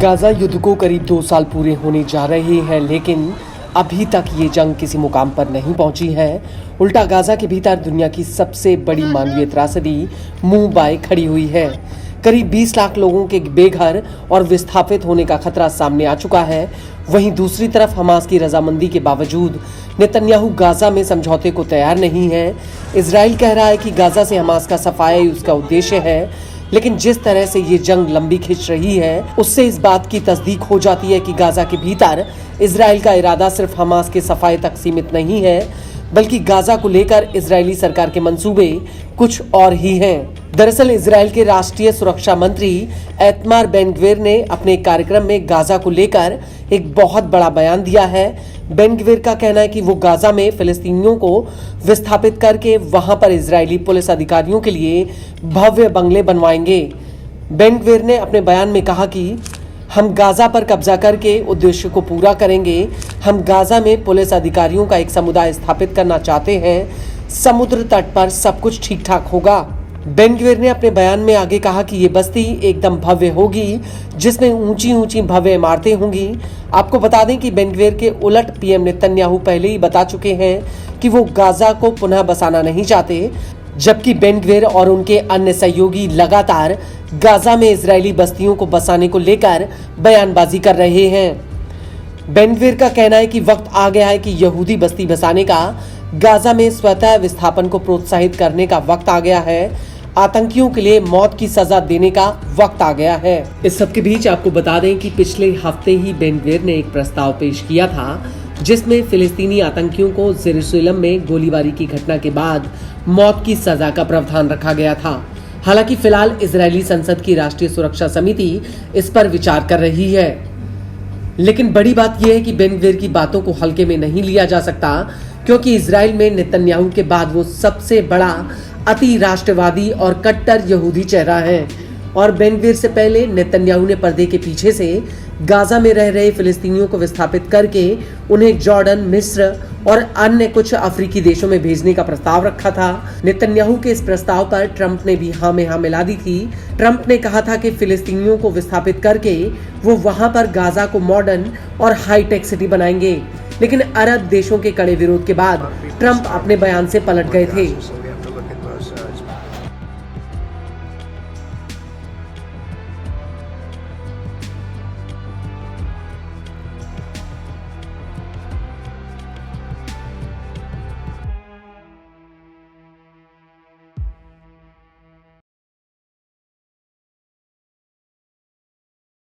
Gaza युद्ध को करीब 2 साल पूरे होने जा रहे हैं, लेकिन अभी तक ये जंग किसी मुकाम पर नहीं पहुंची है। उल्टा गाजा के भीतर दुनिया की सबसे बड़ी मानवीय त्रासदी मुंह बाए खड़ी हुई है। करीब 20 लाख लोगों के बेघर और विस्थापित होने का खतरा सामने आ चुका है। वहीं दूसरी तरफ हमास की रजामंदी के बावजूद नेतन्याहू गाजा में समझौते को तैयार नहीं है। इजराइल कह रहा है कि गाजा से हमास का सफाया ही उसका उद्देश्य है, लेकिन जिस तरह से ये जंग लंबी खिंच रही है उससे इस बात की तस्दीक हो जाती है कि गाजा के भीतर इजराइल का इरादा सिर्फ हमास के सफाए तक सीमित नहीं है, बल्कि गाजा को लेकर इजरायली सरकार के मंसूबे कुछ और ही हैं। दरअसल इजराइल के राष्ट्रीय सुरक्षा मंत्री ऐतमार बेन-ग्विर ने अपने कार्यक्रम में गाजा को लेकर एक बहुत बड़ा बयान दिया है। बेन-ग्विर का कहना है कि वो गाजा में फिलिस्तीनियों को विस्थापित करके वहां पर इजरायली पुलिस अधिकारियों के लिए भव्य बंगले बनवाएंगे। बेन-ग्विर ने अपने बयान में कहा कि हम गाजा पर कब्जा करके उद्देश्य को पूरा करेंगे। हम गाजा में पुलिस अधिकारियों का एक समुदाय स्थापित करना चाहते हैं। समुद्र तट पर सब कुछ ठीक ठाक होगा। बेन-ग्विर ने अपने बयान में आगे कहा कि ये बस्ती एकदम भव्य होगी, जिसमें ऊंची ऊंची भव्य इमारतें होंगी। आपको बता दें कि बेन-ग्विर के उलट पीएम नेतन्याहू पहले ही बता चुके हैं कि वो गाजा को पुनः बसाना नहीं चाहते, जबकि बेन-ग्विर और उनके अन्य सहयोगी लगातार गाजा में इजरायली बस्तियों को बसाने को लेकर बयानबाजी कर रहे हैं। बेन-ग्विर का कहना है कि वक्त आ गया है कि यहूदी बस्ती बसाने का, गाजा में स्वतः विस्थापन को प्रोत्साहित करने का वक्त आ गया है। आतंकियों के लिए मौत की सजा देने का वक्त आ गया है। इस सब के बीच आपको बता दें कि पिछले हफ्ते ही बेन-ग्विर ने एक प्रस्ताव पेश किया था, जिसमें फिलिस्तीनी आतंकियों को जेरूसलम में गोलीबारी की घटना के बाद मौत की सजा का प्रावधान रखा गया था। हालांकि फिलहाल इजरायली संसद की राष्ट्रीय सुरक्षा समिति इस पर विचार कर रही है, लेकिन बड़ी बात यह है कि बेन-ग्विर की बातों को हल्के में नहीं लिया जा सकता, क्योंकि इजराइल में नेतन्याहू के बाद वो सबसे बड़ा अति राष्ट्रवादी और कट्टर यहूदी चेहरा है। और बेन-ग्विर से पहले नेतन्याहू ने पर्दे के पीछे से गाजा में रह रहे फिलिस्तीनियों को विस्थापित करके उन्हें जॉर्डन, मिस्र और अन्य कुछ अफ्रीकी देशों में भेजने का प्रस्ताव रखा था। नेतन्याहू के इस प्रस्ताव पर ट्रंप ने भी हाँ में हाँ मिला दी थी। ट्रंप ने कहा था कि फिलिस्तीनियों को विस्थापित करके वो वहां पर गाजा को मॉडर्न और हाईटेक सिटी बनाएंगे, लेकिन अरब देशों के कड़े विरोध के बाद ट्रंप अपने बयान से पलट गए थे।